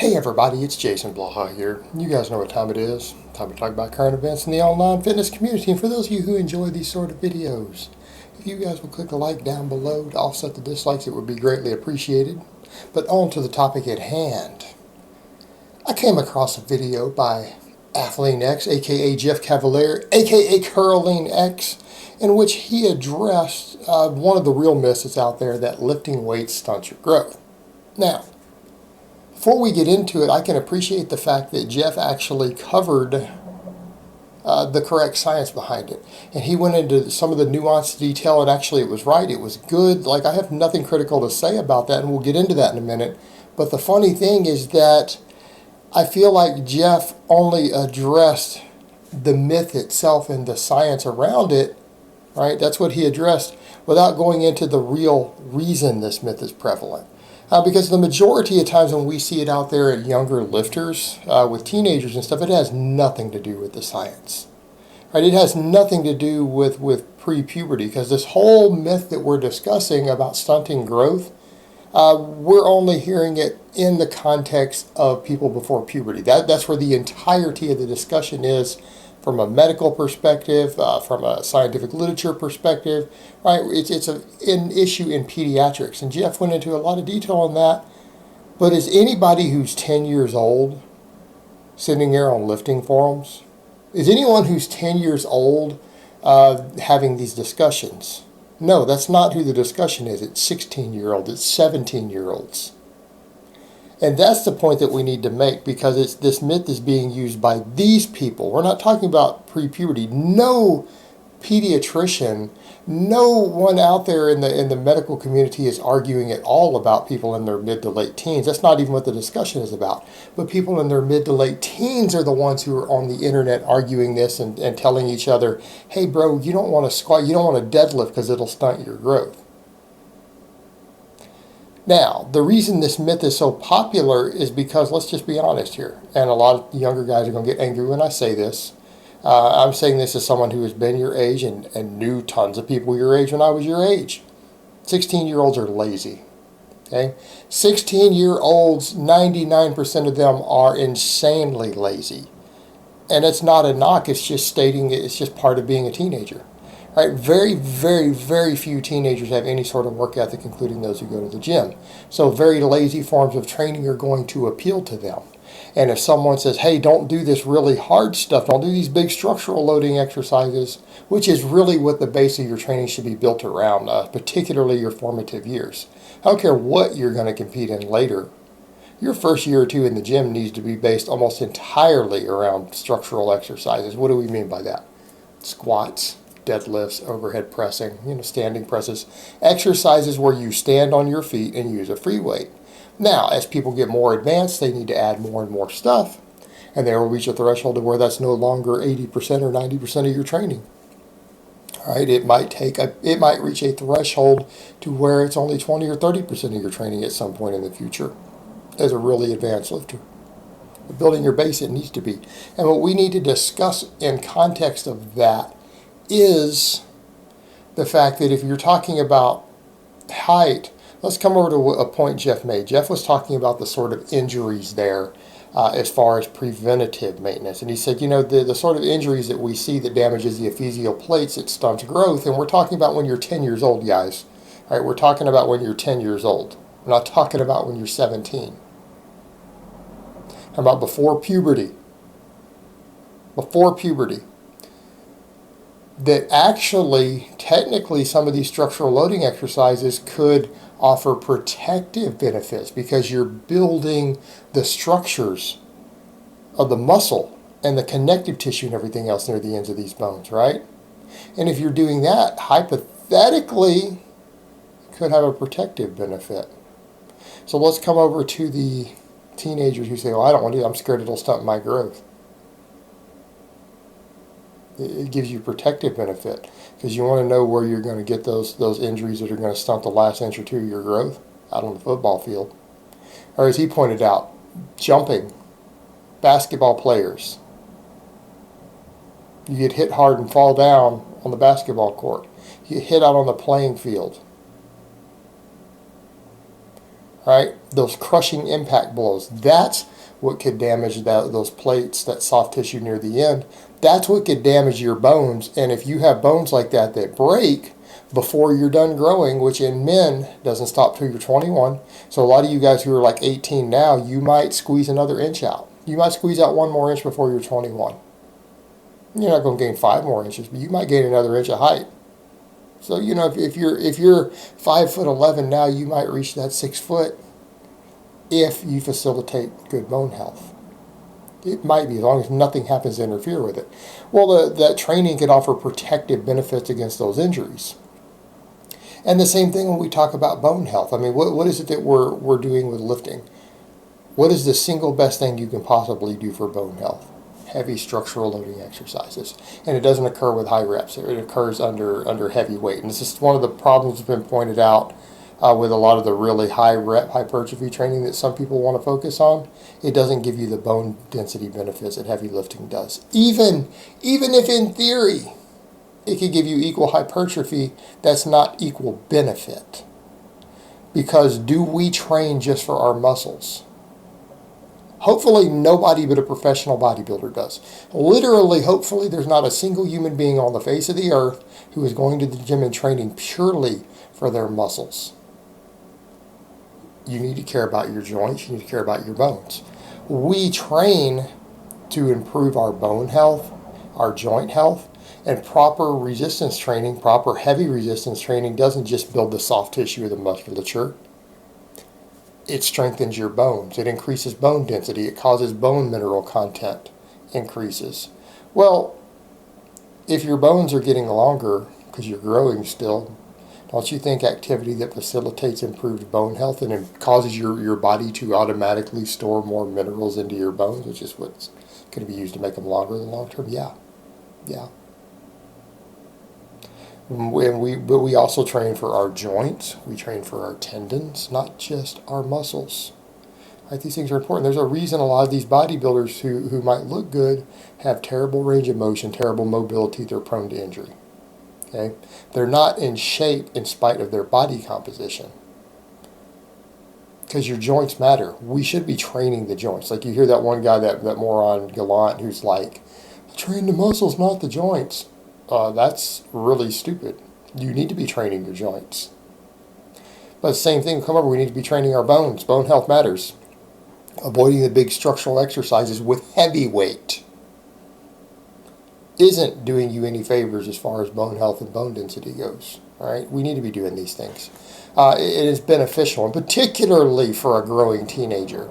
Hey everybody, it's Jason Blaha here. You guys know what time it is. Time to talk about current events in the online fitness community. And for those of you who enjoy these sort of videos, if you guys will click a like down below to offset the dislikes, it would be greatly appreciated. But on to the topic at hand. I came across a video by Athlean-X, aka Jeff Cavalier, aka Curling-X, in which he addressed one of the real myths that's out there, that lifting weights stunts your growth. Now, before we get into it, I can appreciate the fact that Jeff actually covered the correct science behind it. And he went into some of the nuanced detail, and actually it was right. It was good. Like, I have nothing critical to say about that, and we'll get into that in a minute. But the funny thing is that I feel like Jeff only addressed the myth itself and the science around it, right? That's what he addressed, without going into the real reason this myth is prevalent. Because the majority of times when we see it out there at younger lifters, with teenagers and stuff, it has nothing to do with the science. Right? It has nothing to do with pre-puberty, because this whole myth that we're discussing about stunting growth, we're only hearing it in the context of people before puberty. That's where the entirety of the discussion is, from a medical perspective, from a scientific literature perspective, right? It's an issue in pediatrics, and Jeff went into a lot of detail on that. But is anybody who's 10 years old sitting there on lifting forums? Is anyone who's 10 years old having these discussions? No, that's not who the discussion is. It's 16-year-olds, it's 17-year-olds. And that's the point that we need to make, because this myth is being used by these people. We're not talking about pre-puberty. No pediatrician, no one out there in the medical community is arguing at all about people in their mid to late teens. That's not even what the discussion is about. But people in their mid to late teens are the ones who are on the internet arguing this and telling each other, hey bro, you don't want to squat, you don't want to deadlift because it'll stunt your growth. Now, the reason this myth is so popular is because, let's just be honest here, and a lot of younger guys are going to get angry when I say this. I'm saying this as someone who has been your age and knew tons of people your age when I was your age. 16-year-olds are lazy. Okay? 16-year-olds, 99% of them are insanely lazy. And it's not a knock, it's just stating it's just part of being a teenager. Right? Very, very, very few teenagers have any sort of work ethic, including those who go to the gym. So very lazy forms of training are going to appeal to them. And if someone says, hey, don't do this really hard stuff, don't do these big structural loading exercises, which is really what the base of your training should be built around, particularly your formative years. I don't care what you're going to compete in later. Your first year or two in the gym needs to be based almost entirely around structural exercises. What do we mean by that? Squats, deadlifts, overhead pressing, standing presses, exercises where you stand on your feet and use a free weight. Now, as people get more advanced, they need to add more and more stuff, and they will reach a threshold to where that's no longer 80% or 90% of your training. All right, it might reach a threshold to where it's only 20 or 30% of your training at some point in the future as a really advanced lifter. Building your base, it needs to be. And what we need to discuss in context of that is the fact that if you're talking about height, let's come over to a point Jeff made. Jeff was talking about the sort of injuries there as far as preventative maintenance. And he said, the sort of injuries that we see that damages the ephyseal plates, it stunts growth. And we're talking about when you're 10 years old, guys. All right, we're talking about when you're 10 years old. We're not talking about when you're 17. How about before puberty? Before puberty. That actually, technically, some of these structural loading exercises could offer protective benefits, because you're building the structures of the muscle and the connective tissue and everything else near the ends of these bones, right? And if you're doing that, hypothetically, it could have a protective benefit. So let's come over to the teenagers who say, well, I don't want to do it, I'm scared it'll stunt my growth. It gives you protective benefit, because you want to know where you're going to get those injuries that are going to stunt the last inch or two of your growth out on the football field. Or as he pointed out, jumping, basketball players. You get hit hard and fall down on the basketball court. You get hit out on the playing field. right? Those crushing impact blows. That's what could damage those plates, that soft tissue near the end. That's what could damage your bones. And if you have bones like that that break before you're done growing, which in men doesn't stop till you're 21. So a lot of you guys who are like 18 now, you might squeeze another inch out. You might squeeze out 1 more inch before you're 21. You're not going to gain 5 more inches, but you might gain another inch of height. So, you know, if you're 5'11" now, you might reach that 6 foot if you facilitate good bone health. It might be, as long as nothing happens to interfere with it. Well, that training can offer protective benefits against those injuries. And the same thing when we talk about bone health. I mean, what is it that we're doing with lifting? What is the single best thing you can possibly do for bone health? Heavy structural loading exercises. And it doesn't occur with high reps. It occurs under heavy weight. And this is one of the problems that's been pointed out with a lot of the really high rep hypertrophy training that some people want to focus on. It doesn't give you the bone density benefits that heavy lifting does. Even if in theory it could give you equal hypertrophy, that's not equal benefit. Because do we train just for our muscles? Hopefully nobody but a professional bodybuilder does. Literally, hopefully there's not a single human being on the face of the earth who is going to the gym and training purely for their muscles. You need to care about your joints. You need to care about your bones. We train to improve our bone health, our joint health, and proper resistance training, proper heavy resistance training doesn't just build the soft tissue of the musculature. It strengthens your bones. It increases bone density. It causes bone mineral content increases. Well, if your bones are getting longer because you're growing still, don't you think activity that facilitates improved bone health and it causes your body to automatically store more minerals into your bones, which is what's going to be used to make them longer in the long term? Yeah. But we also train for our joints. We train for our tendons, not just our muscles. Right? These things are important. There's a reason a lot of these bodybuilders who might look good have terrible range of motion, terrible mobility. They're prone to injury. Okay? They're not in shape in spite of their body composition. Because your joints matter. We should be training the joints. Like you hear that one guy, that moron Gallant, who's like, train the muscles, not the joints. That's really stupid. You need to be training your joints. But the same thing, come over, we need to be training our bones. Bone health matters. Avoiding the big structural exercises with heavy weight isn't doing you any favors as far as bone health and bone density goes. All right, we need to be doing these things. It is beneficial, and particularly for a growing teenager.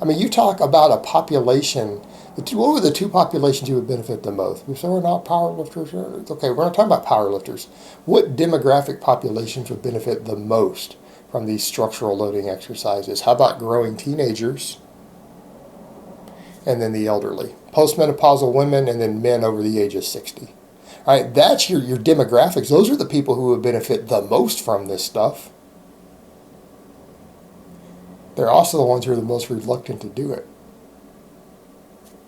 I mean, you talk about a population. What were the two populations you would benefit the most? So we're not powerlifters. Okay, we're not talking about powerlifters. What demographic populations would benefit the most from these structural loading exercises? How about growing teenagers? And then the elderly. Postmenopausal women, and then men over the age of 60. All right, that's your demographics. Those are the people who would benefit the most from this stuff. They're also the ones who are the most reluctant to do it.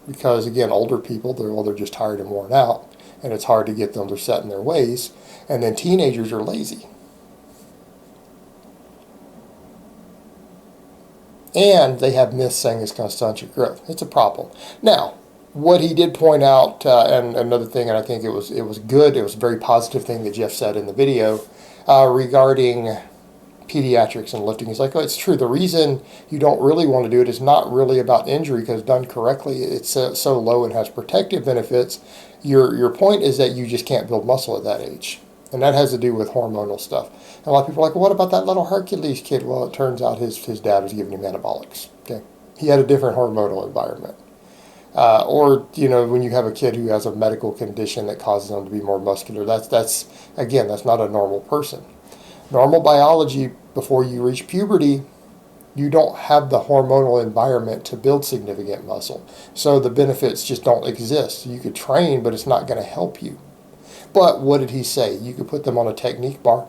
Because, again, older people, they're just tired and worn out, and it's hard to get them to set in their ways. And then teenagers are lazy. And they have myths saying it's going to stunt your growth. It's a problem. Now, what he did point out, and another thing, and I think it was good, it was a very positive thing that Jeff said in the video regarding pediatrics and lifting. He's like, oh, it's true. The reason you don't really want to do it is not really about injury, because done correctly, it's so low and has protective benefits. Your point is that you just can't build muscle at that age. And that has to do with hormonal stuff. And a lot of people are like, well, what about that little Hercules kid? Well, it turns out his dad was giving him anabolics. Okay, he had a different hormonal environment. Or, you know, when you have a kid who has a medical condition that causes them to be more muscular, that's not a normal person. Normal biology, before you reach puberty, you don't have the hormonal environment to build significant muscle. So the benefits just don't exist. You could train, but it's not going to help you. But what did he say? You could put them on a technique bar.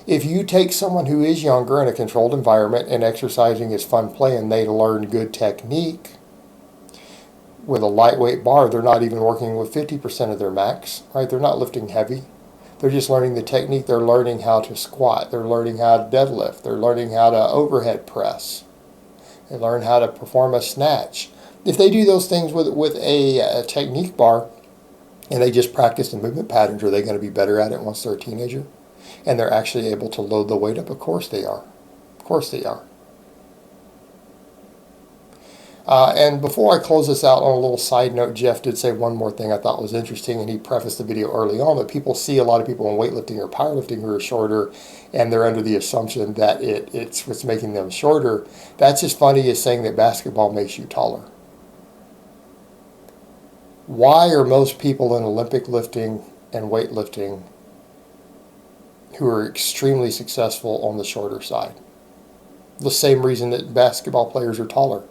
If you take someone who is younger in a controlled environment and exercising is fun play and they learn good technique, with a lightweight bar, they're not even working with 50% of their max, right? They're not lifting heavy. They're just learning the technique. They're learning how to squat. They're learning how to deadlift. They're learning how to overhead press. They learn how to perform a snatch. If they do those things with a technique bar and they just practice the movement patterns, are they going to be better at it once they're a teenager? And they're actually able to load the weight up? Of course they are. Of course they are. And before I close this out, on a little side note, Jeff did say one more thing I thought was interesting, and he prefaced the video early on that people see a lot of people in weightlifting or powerlifting who are shorter, and they're under the assumption that it's what's making them shorter. That's as funny as saying that basketball makes you taller. Why are most people in Olympic lifting and weightlifting who are extremely successful on the shorter side? The same reason that basketball players are taller.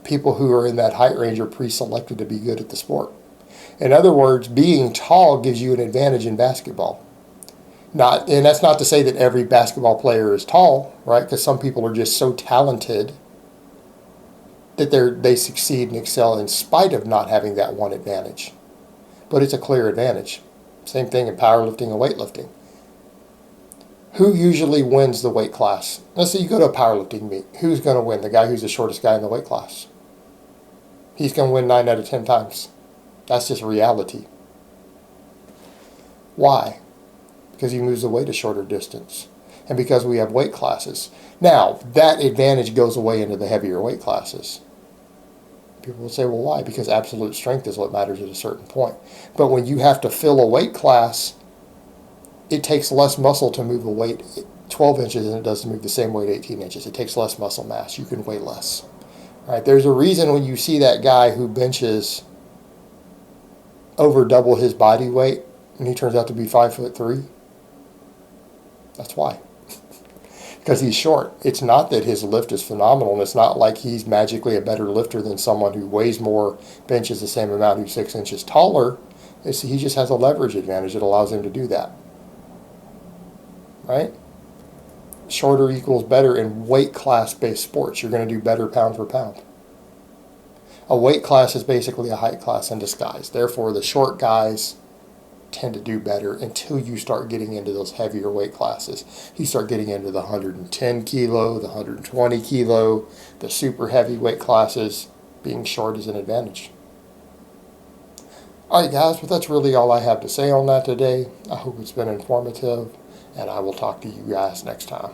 People who are in that height range are pre-selected to be good at the sport. In other words, being tall gives you an advantage in basketball. And that's not to say that every basketball player is tall, right? Because some people are just so talented that they succeed and excel in spite of not having that one advantage. But it's a clear advantage. Same thing in powerlifting and weightlifting. Who usually wins the weight class? Let's say you go to a powerlifting meet. Who's going to win? The guy who's the shortest guy in the weight class. He's going to win 9 out of 10 times. That's just reality. Why? Because he moves the weight a shorter distance. And because we have weight classes. Now, that advantage goes away into the heavier weight classes. People will say, well, why? Because absolute strength is what matters at a certain point. But when you have to fill a weight class, it takes less muscle to move a weight 12 inches than it does to move the same weight 18 inches. It takes less muscle mass. You can weigh less. All right, there's a reason when you see that guy who benches over double his body weight and he turns out to be 5'3". That's why. Because he's short. It's not that his lift is phenomenal, and it's not like he's magically a better lifter than someone who weighs more, benches the same amount, who's 6 inches taller. He just has a leverage advantage that allows him to do that. Right? Shorter equals better in weight class-based sports. You're going to do better pound for pound. A weight class is basically a height class in disguise. Therefore, the short guys tend to do better until you start getting into those heavier weight classes. You start getting into the 110 kilo, the 120 kilo, the super heavy weight classes. Being short is an advantage. All right, guys, but that's really all I have to say on that today. I hope it's been informative, and I will talk to you guys next time.